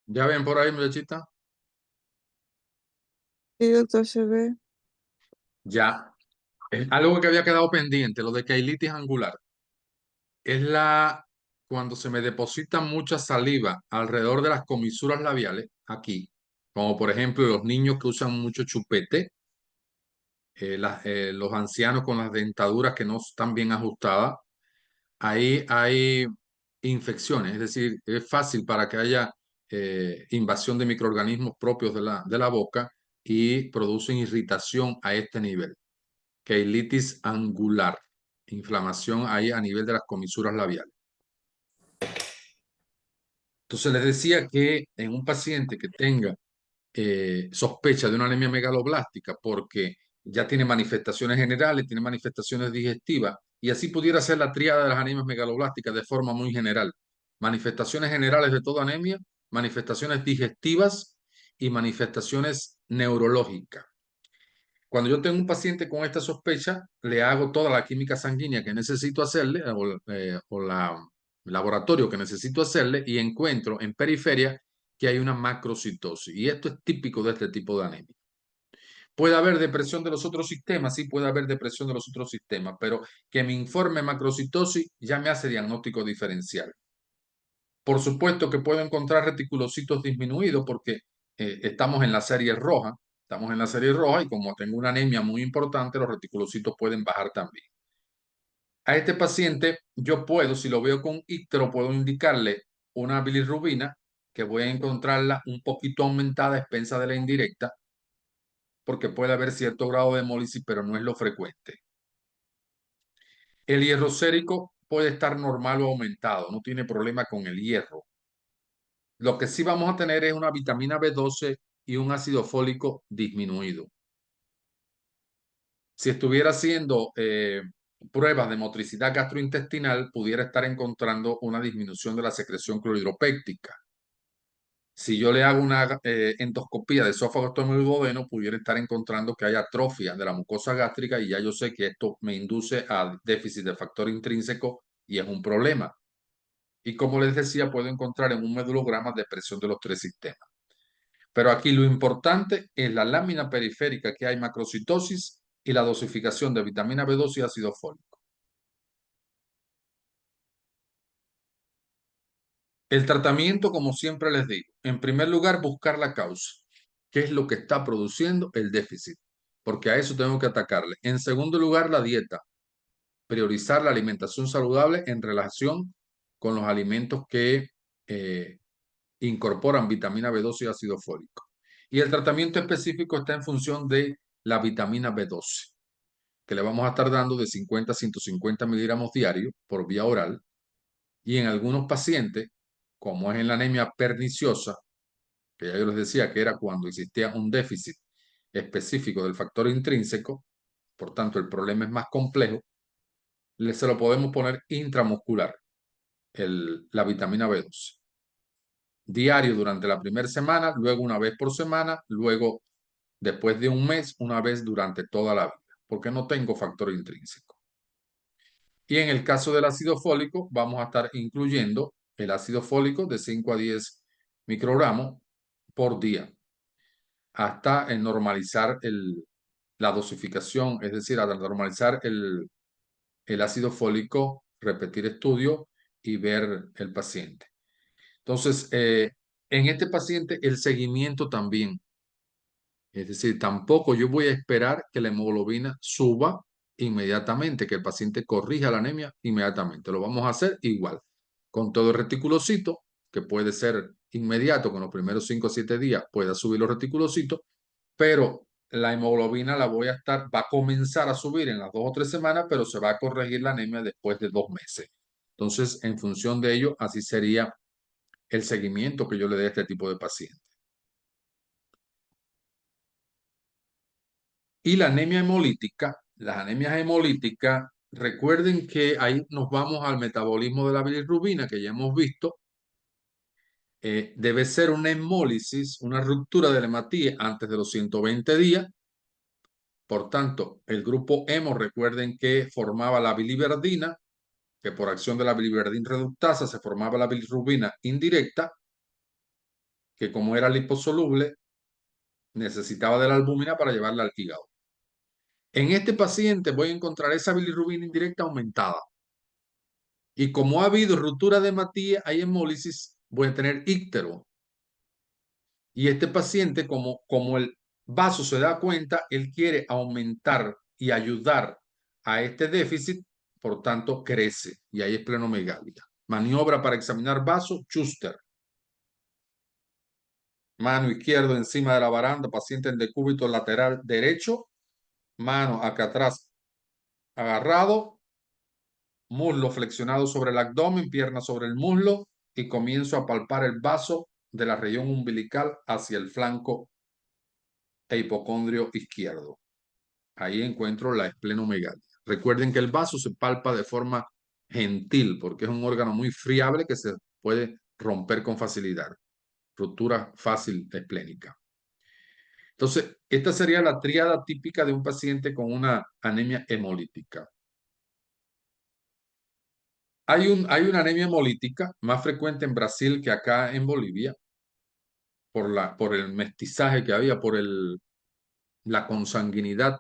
¿Ya ven por ahí, muchachita? Sí, doctor, se ve. Ya. Es algo que había quedado pendiente, lo de queilitis angular. Es cuando se me deposita mucha saliva alrededor de las comisuras labiales, aquí, como por ejemplo los niños que usan mucho chupete, los ancianos con las dentaduras que no están bien ajustadas. Ahí hay infecciones, es decir, es fácil para que haya invasión de microorganismos propios de la boca y producen irritación a este nivel. Queilitis angular, inflamación ahí a nivel de las comisuras labiales. Entonces les decía que en un paciente que tenga sospecha de una anemia megaloblástica porque ya tiene manifestaciones generales, tiene manifestaciones digestivas, y así pudiera ser la tríada de las anemias megaloblásticas de forma muy general. Manifestaciones generales de toda anemia, manifestaciones digestivas y manifestaciones neurológicas. Cuando yo tengo un paciente con esta sospecha, le hago toda la química sanguínea que necesito hacerle o la laboratorio que necesito hacerle y encuentro en periferia que hay una macrocitosis. Y esto es típico de este tipo de anemia. Puede haber depresión de los otros sistemas, sí puede haber depresión de los otros sistemas, pero que me informe macrocitosis ya me hace diagnóstico diferencial. Por supuesto que puedo encontrar reticulocitos disminuidos porque estamos en la serie roja, y como tengo una anemia muy importante, los reticulocitos pueden bajar también. A este paciente yo puedo, si lo veo con ictero, puedo indicarle una bilirrubina que voy a encontrarla un poquito aumentada a expensa de la indirecta, porque puede haber cierto grado de hemólisis, pero no es lo frecuente. El hierro sérico puede estar normal o aumentado, no tiene problema con el hierro. Lo que sí vamos a tener es una vitamina B12 y un ácido fólico disminuido. Si estuviera haciendo pruebas de motricidad gastrointestinal, pudiera estar encontrando una disminución de la secreción clorhidropéctica. Si yo le hago una endoscopía de esófago, estómago y duodeno, pudiera estar encontrando que hay atrofia de la mucosa gástrica y ya yo sé que esto me induce a déficit de factor intrínseco y es un problema. Y como les decía, puedo encontrar en un medulograma depresión de los tres sistemas. Pero aquí lo importante es la lámina periférica que hay macrocitosis y la dosificación de vitamina B2 y ácido fólico. El tratamiento, como siempre les digo, en primer lugar, buscar la causa. ¿Qué es lo que está produciendo el déficit? Porque a eso tengo que atacarle. En segundo lugar, la dieta. Priorizar la alimentación saludable en relación con los alimentos que eh, incorporan vitamina B12 y ácido fólico. Y el tratamiento específico está en función de la vitamina B12, que le vamos a estar dando de 50 a 150 miligramos diarios por vía oral. Y en algunos pacientes, como es en la anemia perniciosa, que ya yo les decía que era cuando existía un déficit específico del factor intrínseco, por tanto el problema es más complejo, se lo podemos poner intramuscular, la vitamina B12. Diario durante la primera semana, luego una vez por semana, luego después de un mes, una vez durante toda la vida, porque no tengo factor intrínseco. Y en el caso del ácido fólico, vamos a estar incluyendo el ácido fólico de 5 a 10 microgramos por día, hasta normalizar la dosificación, es decir, hasta normalizar el ácido fólico, repetir estudio y ver el paciente. Entonces, en este paciente, el seguimiento también. Es decir, tampoco yo voy a esperar que la hemoglobina suba inmediatamente, que el paciente corrija la anemia inmediatamente. Lo vamos a hacer igual, con todo el reticulocito, que puede ser inmediato, con los primeros 5 o 7 días pueda subir los reticulocitos, pero la hemoglobina va a comenzar a subir en las 2 o 3 semanas, pero se va a corregir la anemia después de 2 meses. Entonces, en función de ello, así sería el seguimiento que yo le dé a este tipo de pacientes. Y la anemia hemolítica, las anemias hemolíticas, recuerden que ahí nos vamos al metabolismo de la bilirrubina que ya hemos visto. Debe ser una hemólisis, una ruptura de la hematía antes de los 120 días. Por tanto, el grupo hemo, recuerden que formaba la biliverdina, que por acción de la biliverdina reductasa se formaba la bilirrubina indirecta, que como era liposoluble, necesitaba de la albúmina para llevarla al hígado. En este paciente voy a encontrar esa bilirrubina indirecta aumentada. Y como ha habido ruptura de hematía, hay hemólisis, voy a tener íctero. Y este paciente, como el vaso se da cuenta, él quiere aumentar y ayudar a este déficit, por tanto crece y hay esplenomegalia. Maniobra para examinar vaso, Schuster. Mano izquierdo encima de la baranda, paciente en decúbito lateral derecho, mano acá atrás agarrado, muslo flexionado sobre el abdomen, pierna sobre el muslo y comienzo a palpar el vaso de la región umbilical hacia el flanco e hipocondrio izquierdo. Ahí encuentro la esplenomegalia. Recuerden que el vaso se palpa de forma gentil porque es un órgano muy friable que se puede romper con facilidad. Ruptura fácil esplénica. Entonces, esta sería la tríada típica de un paciente con una anemia hemolítica. Hay una anemia hemolítica más frecuente en Brasil que acá en Bolivia por el mestizaje que había, la consanguinidad.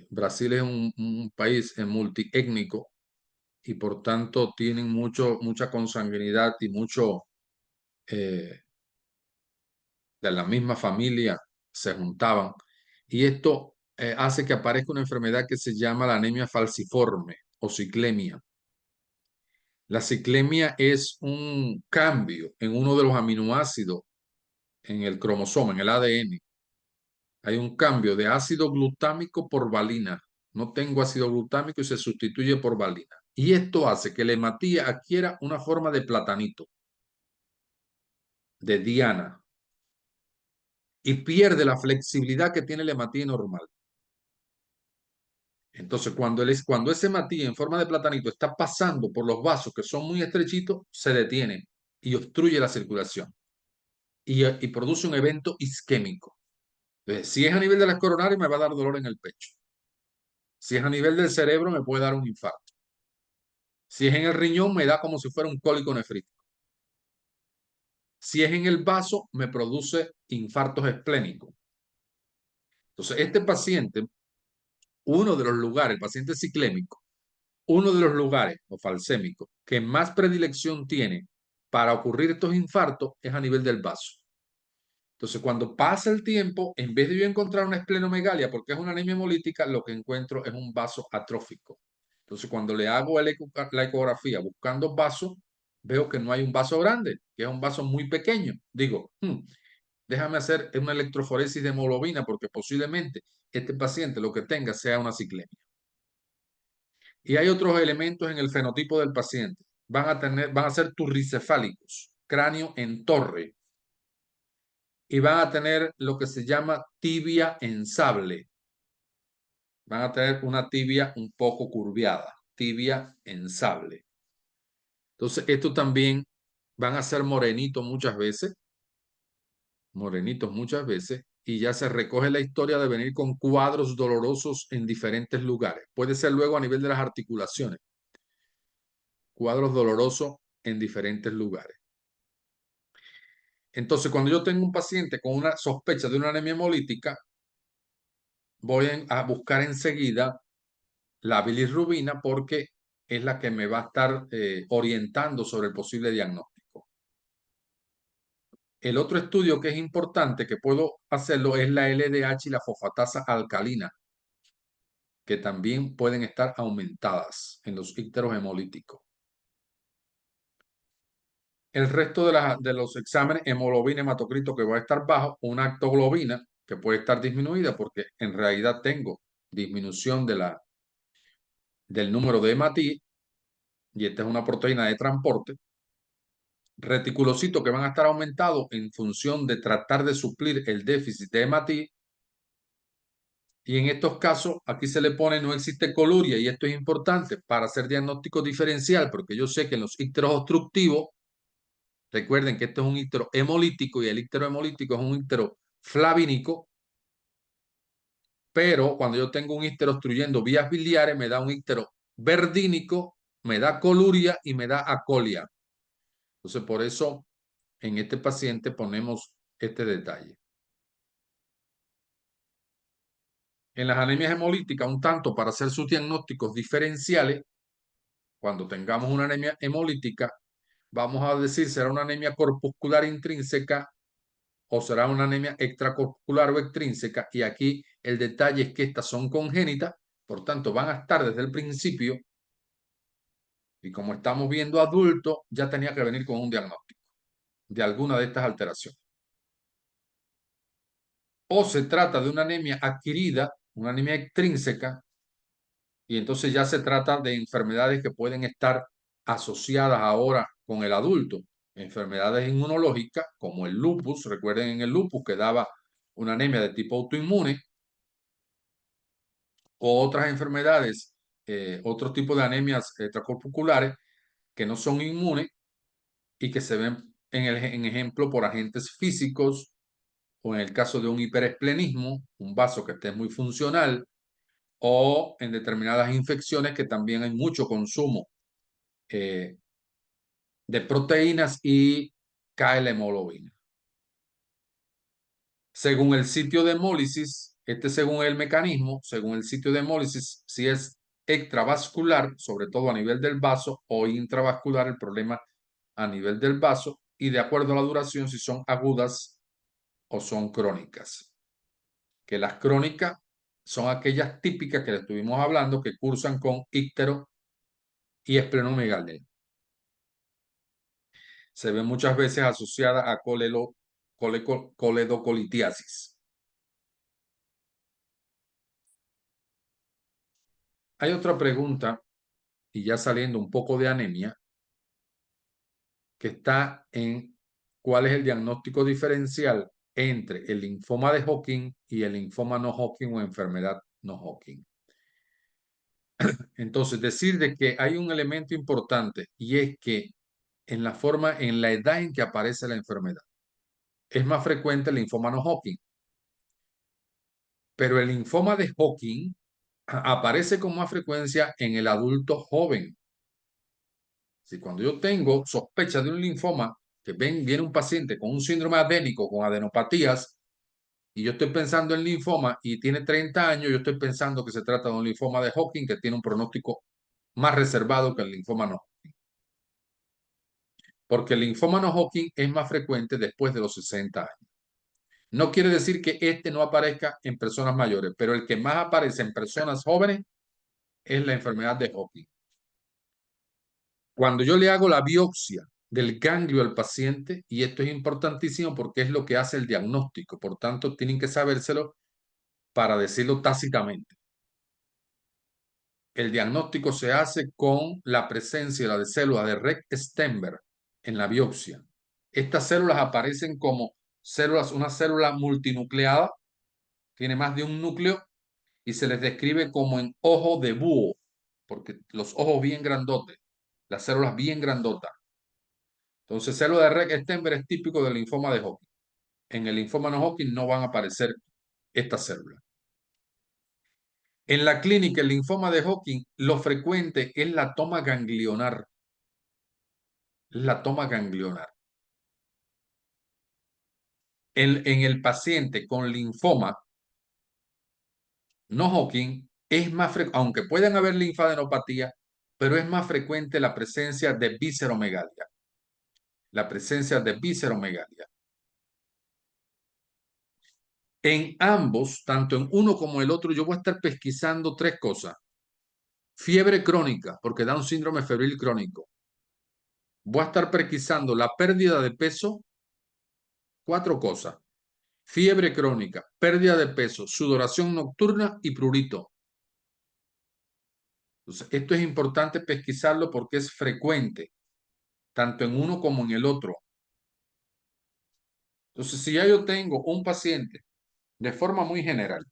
Brasil es un país multiétnico y por tanto tienen mucha consanguinidad y mucho eh, de la misma familia se juntaban. Y esto hace que aparezca una enfermedad que se llama la anemia falciforme o ciclemia. La ciclemia es un cambio en uno de los aminoácidos en el cromosoma, en el ADN. Hay un cambio de ácido glutámico por valina. No tengo ácido glutámico y se sustituye por valina. Y esto hace que la hematía adquiera una forma de platanito, de diana, y pierde la flexibilidad que tiene la hematía normal. Entonces, cuando ese hematía en forma de platanito está pasando por los vasos que son muy estrechitos, se detiene y obstruye la circulación y produce un evento isquémico. Entonces, si es a nivel de las coronarias, me va a dar dolor en el pecho. Si es a nivel del cerebro, me puede dar un infarto. Si es en el riñón, me da como si fuera un cólico nefrítico. Si es en el vaso, me produce infartos esplénicos. Entonces, este paciente, uno de los lugares, el paciente ciclémico, uno de los lugares, o falsémico, que más predilección tiene para ocurrir estos infartos es a nivel del vaso. Entonces, cuando pasa el tiempo, en vez de yo encontrar una esplenomegalia, porque es una anemia hemolítica, lo que encuentro es un vaso atrófico. Entonces, cuando le hago la ecografía buscando vaso, veo que no hay un vaso grande, que es un vaso muy pequeño. Digo, déjame hacer una electroforesis de hemoglobina porque posiblemente este paciente lo que tenga sea una ciclemia. Y hay otros elementos en el fenotipo del paciente. Van a ser turricefálicos, cráneo en torre, y van a tener lo que se llama tibia en sable. Van a tener una tibia un poco curviada, tibia en sable. Entonces, esto también van a ser morenitos muchas veces, y ya se recoge la historia de venir con cuadros dolorosos en diferentes lugares. Puede ser luego a nivel de las articulaciones, cuadros dolorosos en diferentes lugares. Entonces, cuando yo tengo un paciente con una sospecha de una anemia hemolítica, voy a buscar enseguida la bilirrubina porque es la que me va a estar orientando sobre el posible diagnóstico. El otro estudio que es importante que puedo hacerlo es la LDH y la fosfatasa alcalina, que también pueden estar aumentadas en los ícteros hemolíticos. El resto de los exámenes, hemoglobina, hematocrito, que va a estar bajo, una actoglobina, que puede estar disminuida porque en realidad tengo disminución del número de hematí, y esta es una proteína de transporte. Reticulocitos que van a estar aumentados en función de tratar de suplir el déficit de hematí. Y en estos casos, aquí se le pone no existe coluria, y esto es importante para hacer diagnóstico diferencial, porque yo sé que en los ícteros obstructivos, recuerden que esto es un íctero hemolítico y el íctero hemolítico es un íctero flavínico, pero cuando yo tengo un íctero obstruyendo vías biliares, me da un íctero verdínico, me da coluria y me da acolia. Entonces, por eso en este paciente ponemos este detalle. En las anemias hemolíticas, un tanto para hacer sus diagnósticos diferenciales, cuando tengamos una anemia hemolítica, vamos a decir será una anemia corpuscular intrínseca o será una anemia extracorpuscular o extrínseca. Y aquí el detalle es que estas son congénitas, por tanto van a estar desde el principio. Y como estamos viendo adultos, ya tenía que venir con un diagnóstico de alguna de estas alteraciones. O se trata de una anemia adquirida, una anemia extrínseca, y entonces ya se trata de enfermedades que pueden estar asociadas ahora con el adulto. Enfermedades inmunológicas como el lupus, recuerden en el lupus que daba una anemia de tipo autoinmune, o otras enfermedades, otros tipos de anemias extracorpusculares que no son inmunes y que se ven en ejemplo por agentes físicos o en el caso de un hiperesplenismo, un vaso que esté muy funcional, o en determinadas infecciones que también hay mucho consumo eh, de proteínas y cae la hemoglobina. Según el sitio de hemólisis, según el mecanismo, según el sitio de hemólisis, si es extravascular, sobre todo a nivel del vaso, o intravascular, el problema a nivel del vaso, y de acuerdo a la duración, si son agudas o son crónicas. Que las crónicas son aquellas típicas que le estuvimos hablando, que cursan con íctero y esplenomegalia. Se ven muchas veces asociadas a coledocolitiasis. Hay otra pregunta, y ya saliendo un poco de anemia, que está en cuál es el diagnóstico diferencial entre el linfoma de Hodgkin y el linfoma no Hodgkin o enfermedad no Hodgkin. Entonces, decir de que hay un elemento importante y es que en la edad en que aparece la enfermedad, es más frecuente el linfoma no Hodgkin, pero el linfoma de Hodgkin aparece con más frecuencia en el adulto joven. Si cuando yo tengo sospecha de un linfoma, que viene un paciente con un síndrome adénico, con adenopatías, y yo estoy pensando en linfoma y tiene 30 años, yo estoy pensando que se trata de un linfoma de Hodgkin que tiene un pronóstico más reservado que el linfoma no Hodgkin. Porque el linfoma no Hodgkin es más frecuente después de los 60 años. No quiere decir que este no aparezca en personas mayores, pero el que más aparece en personas jóvenes es la enfermedad de Hodgkin. Cuando yo le hago la biopsia del ganglio al paciente, y esto es importantísimo porque es lo que hace el diagnóstico, por tanto tienen que sabérselo para decirlo tácitamente. El diagnóstico se hace con la presencia de células de Rett-Steinberg en la biopsia. Estas células aparecen como células, una célula multinucleada, tiene más de un núcleo y se les describe como en ojo de búho, porque los ojos bien grandotes, las células bien grandotas. Entonces, célula de Rett-Steinberg es típico del linfoma de Hodgkin. En el linfoma no Hodgkin no van a aparecer estas células. En la clínica, el linfoma de Hodgkin, lo frecuente es la toma ganglionar. La toma ganglionar. En el paciente con linfoma no Hodgkin, es más frecuente, aunque puedan haber linfadenopatía, pero es más frecuente la presencia de visceromegalia. La presencia de visceromegalia. En ambos, tanto en uno como el otro, yo voy a estar pesquisando tres cosas. Fiebre crónica, porque da un síndrome febril crónico. Voy a estar pesquisando la pérdida de peso, cuatro cosas. Fiebre crónica, pérdida de peso, sudoración nocturna y prurito. Entonces, esto es importante pesquisarlo porque es frecuente, tanto en uno como en el otro. Entonces, si ya yo tengo un paciente de forma muy general,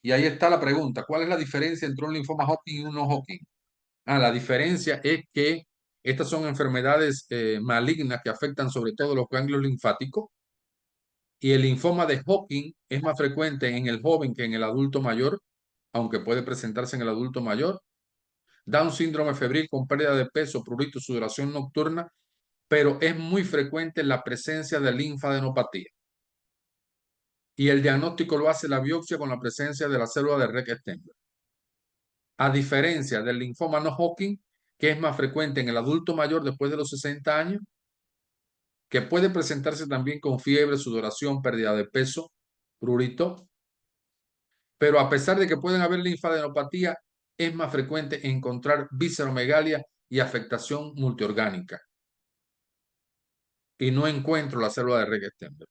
y ahí está la pregunta, ¿cuál es la diferencia entre un linfoma Hodgkin y un no Hodgkin? La diferencia es que estas son enfermedades malignas que afectan sobre todo los ganglios linfáticos, y el linfoma de Hodgkin es más frecuente en el joven que en el adulto mayor, aunque puede presentarse en el adulto mayor. Da un síndrome febril con pérdida de peso, prurito, sudoración nocturna pero es muy frecuente la presencia de linfadenopatía. Y el diagnóstico lo hace la biopsia con la presencia de la célula de Rett-Steinberg. A diferencia del linfoma no Hodgkin, que es más frecuente en el adulto mayor después de los 60 años, que puede presentarse también con fiebre, sudoración, pérdida de peso, prurito, pero a pesar de que pueden haber linfadenopatía, es más frecuente encontrar visceromegalia y afectación multiorgánica. Y no encuentro la célula de Rett-Steinberg.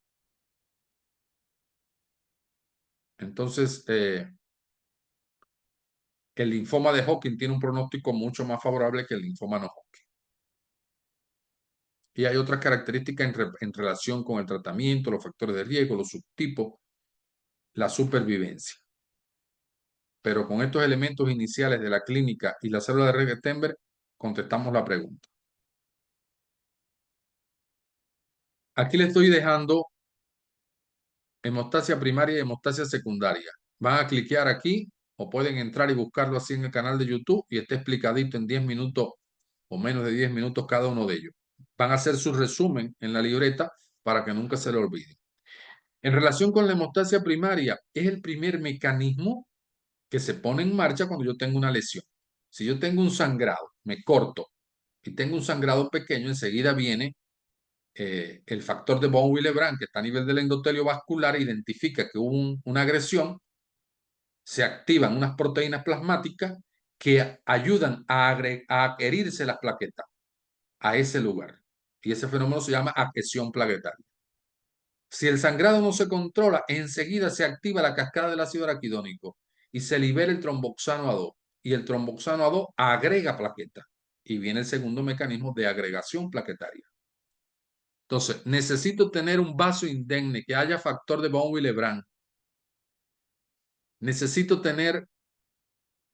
Entonces, el linfoma de Hodgkin tiene un pronóstico mucho más favorable que el linfoma no Hodgkin. Y hay otras características en relación con el tratamiento, los factores de riesgo, los subtipos, la supervivencia. Pero con estos elementos iniciales de la clínica y la célula de Rett-Steinberg, contestamos la pregunta. Aquí le estoy dejando hemostasia primaria y hemostasia secundaria. Van a cliquear aquí o pueden entrar y buscarlo así en el canal de YouTube y está explicadito en 10 minutos o menos de 10 minutos cada uno de ellos. Van a hacer su resumen en la libreta para que nunca se le olvide. En relación con la hemostasia primaria, es el primer mecanismo que se pone en marcha cuando yo tengo una lesión. Si yo tengo un sangrado, me corto y tengo un sangrado pequeño, enseguida viene el factor de von Willebrand, que está a nivel del endotelio vascular, identifica que hubo una agresión, se activan unas proteínas plasmáticas que ayudan a adherirse las plaquetas a ese lugar. Y ese fenómeno se llama adhesión plaquetaria. Si el sangrado no se controla, enseguida se activa la cascada del ácido araquidónico y se libera el tromboxano A2. Y el tromboxano A2 agrega plaquetas. Y viene el segundo mecanismo de agregación plaquetaria. Entonces, necesito tener un vaso indemne, que haya factor de von Willebrand. Necesito tener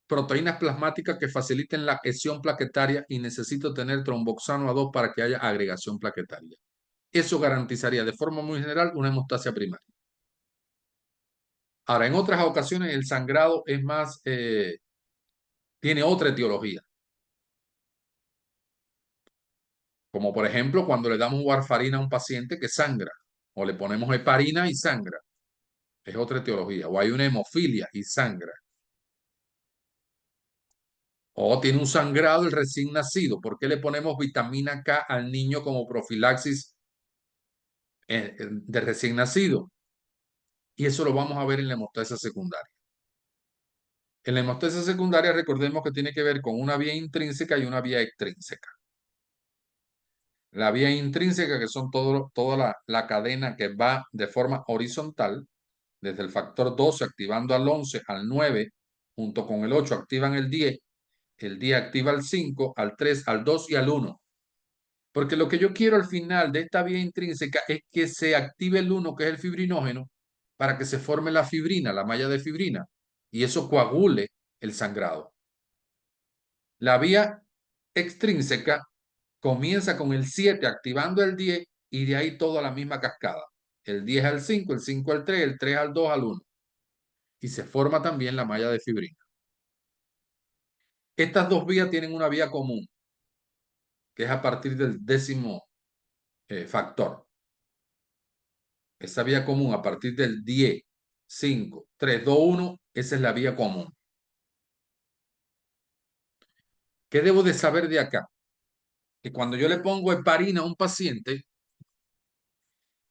proteínas plasmáticas que faciliten la adhesión plaquetaria y necesito tener tromboxano A2 para que haya agregación plaquetaria. Eso garantizaría de forma muy general una hemostasia primaria. Ahora, en otras ocasiones el sangrado es más, tiene otra etiología. Como por ejemplo cuando le damos warfarina a un paciente que sangra, o le ponemos heparina y sangra. Es otra etiología. O hay una hemofilia y sangra. O tiene un sangrado el recién nacido. ¿Por qué le ponemos vitamina K al niño como profilaxis de recién nacido? Y eso lo vamos a ver en la hemostasia secundaria. En la hemostasia secundaria recordemos que tiene que ver con una vía intrínseca y una vía extrínseca. La vía intrínseca, que son toda la cadena que va de forma horizontal, desde el factor 12 activando al 11, al 9, junto con el 8 activan el 10 activa al 5, al 3, al 2 y al 1. Porque lo que yo quiero al final de esta vía intrínseca es que se active el 1, que es el fibrinógeno, para que se forme la fibrina, la malla de fibrina, y eso coagule el sangrado. La vía extrínseca comienza con el 7 activando el 10 y de ahí toda la misma cascada. El 10 al 5, el 5 al 3, el 3 al 2 al 1. Y se forma también la malla de fibrina. Estas dos vías tienen una vía común, que es a partir del 10º factor. Esa vía común a partir del 10, 5, 3, 2, 1, esa es la vía común. ¿Qué debo de saber de acá? Que cuando yo le pongo heparina a un paciente,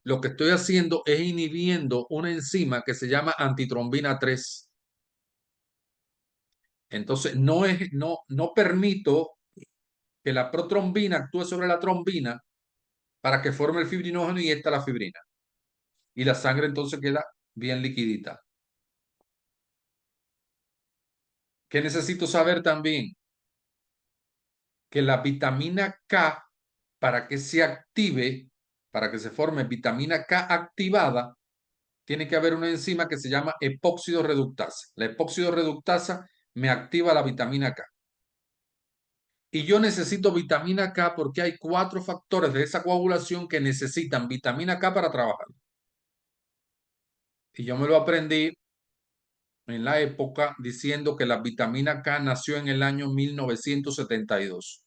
lo que estoy haciendo es inhibiendo una enzima que se llama antitrombina 3. Entonces, no permito que la protrombina actúe sobre la trombina para que forme el fibrinógeno y esta la fibrina. Y la sangre entonces queda bien liquidita. ¿Qué necesito saber también? Que la vitamina K, para que se active, para que se forme vitamina K activada, tiene que haber una enzima que se llama epóxido reductasa. La epóxido reductasa me activa la vitamina K. Y yo necesito vitamina K porque hay 4 factores de esa coagulación que necesitan vitamina K para trabajar. Y yo me lo aprendí en la época diciendo que la vitamina K nació en el año 1972.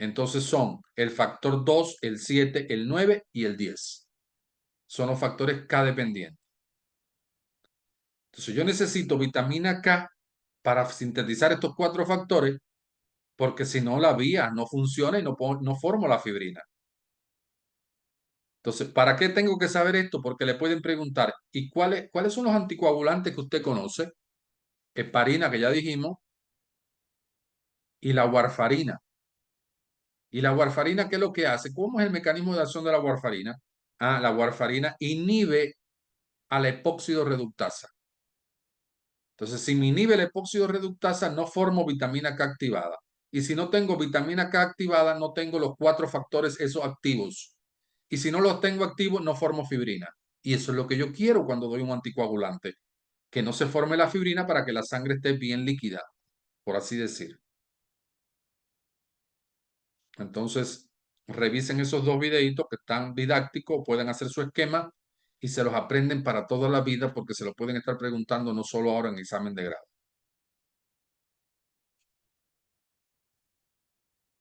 Entonces son el factor 2, el 7, el 9 y el 10. Son los factores K dependientes. Entonces yo necesito vitamina K para sintetizar estos 4 factores, porque si no la vía no funciona y no formo la fibrina. Entonces, ¿para qué tengo que saber esto? Porque le pueden preguntar, ¿y cuáles son los anticoagulantes que usted conoce? Heparina, que ya dijimos, y la warfarina. ¿Y la warfarina qué es lo que hace? ¿Cómo es el mecanismo de acción de la warfarina? Ah, la warfarina inhibe a la epóxido reductasa. Entonces, si me inhibe la epóxido reductasa, no formo vitamina K activada. Y si no tengo vitamina K activada, no tengo los 4 factores esos activos. Y si no los tengo activos, no formo fibrina. Y eso es lo que yo quiero cuando doy un anticoagulante, que no se forme la fibrina para que la sangre esté bien líquida, por así decir. Entonces, revisen esos 2 videitos que están didácticos, pueden hacer su esquema y se los aprenden para toda la vida porque se lo pueden estar preguntando no solo ahora en examen de grado.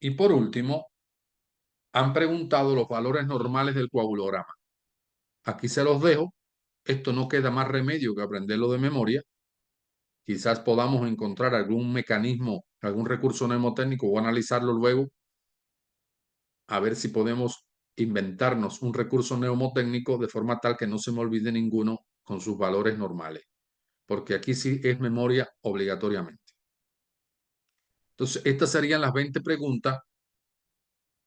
Y por último, han preguntado los valores normales del coagulograma. Aquí se los dejo. Esto no queda más remedio que aprenderlo de memoria. Quizás podamos encontrar algún mecanismo, algún recurso mnemotécnico o analizarlo luego, a ver si podemos inventarnos un recurso mnemotécnico de forma tal que no se me olvide ninguno con sus valores normales, porque aquí sí es memoria obligatoriamente. Entonces, estas serían las 20 preguntas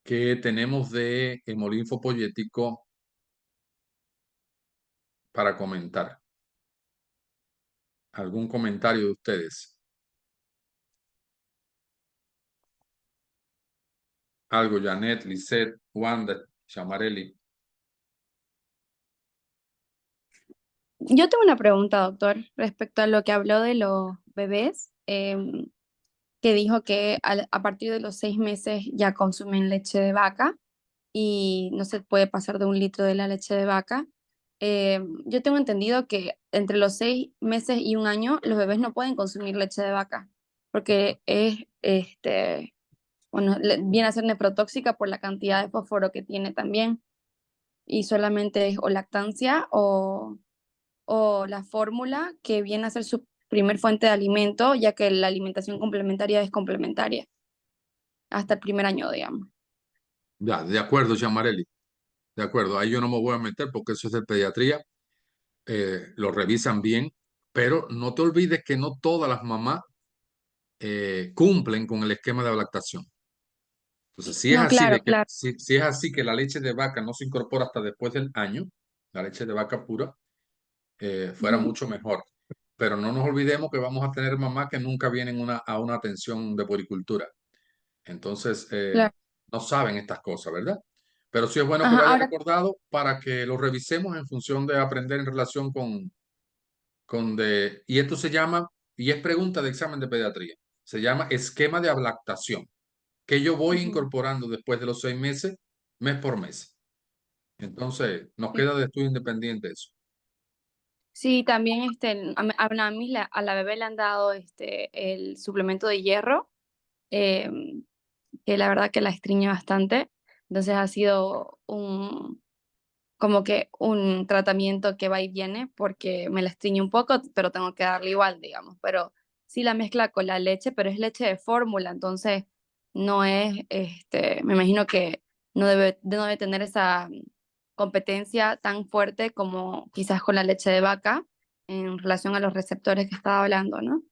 que tenemos de hemolinfo poyético para comentar. ¿Algún comentario de ustedes? Algo, Janet, Lisette, Wanda, Chamarelli. Yo tengo una pregunta, doctor, respecto a lo que habló de los bebés, que dijo que a partir de los 6 meses ya consumen leche de vaca y no se puede pasar de 1 litro de la leche de vaca. Yo tengo entendido que entre los 6 meses y 1 año los bebés no pueden consumir leche de vaca porque bueno, viene a ser nefrotóxica por la cantidad de fósforo que tiene también y solamente es o lactancia o la fórmula que viene a ser su primer fuente de alimento, ya que la alimentación complementaria es complementaria hasta el primer año, digamos. Ya, de acuerdo, Chamarelli. De acuerdo, ahí yo no me voy a meter porque eso es de pediatría. Lo revisan bien, pero no te olvides que no todas las mamás cumplen con el esquema de lactación. Entonces, si es No, así claro, de que claro. si es así que la leche de vaca no se incorpora hasta después del año, la leche de vaca pura, fuera Ujú, mucho mejor. Pero no nos olvidemos que vamos a tener mamás que nunca vienen a una atención de puericultura. Entonces, claro. no saben estas cosas, ¿verdad? Pero sí es bueno que Ajá, lo haya ahora, recordado para que lo revisemos en función de aprender en relación y esto se llama, y es pregunta de examen de pediatría, se llama esquema de ablactación, que yo voy ujú, incorporando después de los 6 meses, mes por mes. Entonces, nos sí. queda de estudio independiente eso. Sí, también a la bebé le han dado el suplemento de hierro, eh, que la verdad que la estriñe bastante. Entonces ha sido como que un tratamiento que va y viene porque me la estriñe un poco, pero tengo que darle igual, digamos. Pero sí la mezcla con la leche, pero es leche de fórmula, entonces no es, me imagino que no debe tener esa competencia tan fuerte como quizás con la leche de vaca en relación a los receptores que estaba hablando, ¿no?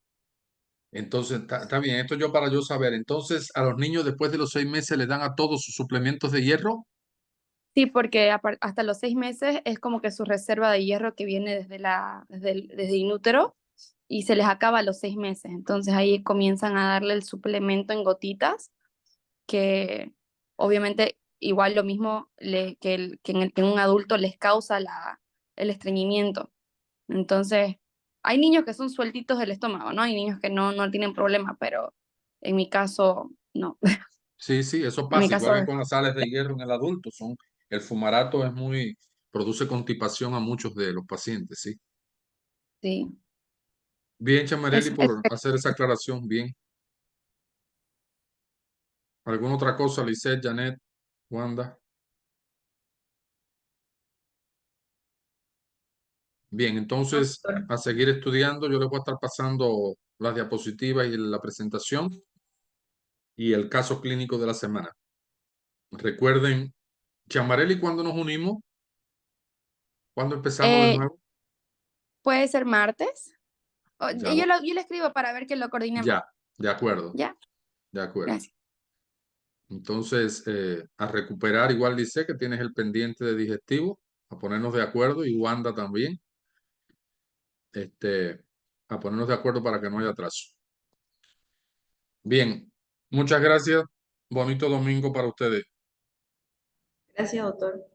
Entonces, está bien, esto yo para yo saber. Entonces, a los niños después de los 6 meses les dan a todos sus suplementos de hierro. Sí, porque hasta los 6 meses es como que su reserva de hierro que viene desde inútero y se les acaba a los 6 meses. Entonces ahí comienzan a darle el suplemento en gotitas, que obviamente igual lo mismo que en un adulto les causa el estreñimiento. Entonces, hay niños que son sueltitos del estómago, ¿no? Hay niños que no tienen problema, pero en mi caso, no. Sí, sí, eso En mi pasa, igual caso, que con las sales de hierro en el adulto. El fumarato produce constipación a muchos de los pacientes, sí. sí. Bien, Chamarelli, Es, por hacer esa aclaración, bien. ¿Alguna otra cosa, Lisette, Janet, Wanda? Bien, No, entonces doctor. a seguir estudiando, yo les voy a estar pasando las diapositivas y la presentación y el caso clínico de la semana. Recuerden, Chamarelli, ¿cuándo nos unimos? ¿Cuándo empezamos de Eh, nuevo? ¿Puede ser martes? Ya, lo- Yo le escribo para ver que lo coordinemos. ya, de acuerdo, Ya, de acuerdo. gracias. Entonces, a recuperar, igual dice que tienes el pendiente de digestivo, a ponernos de acuerdo y Wanda también, este, a ponernos de acuerdo para que no haya atraso. Bien, muchas gracias. Bonito domingo para ustedes. Gracias, doctor.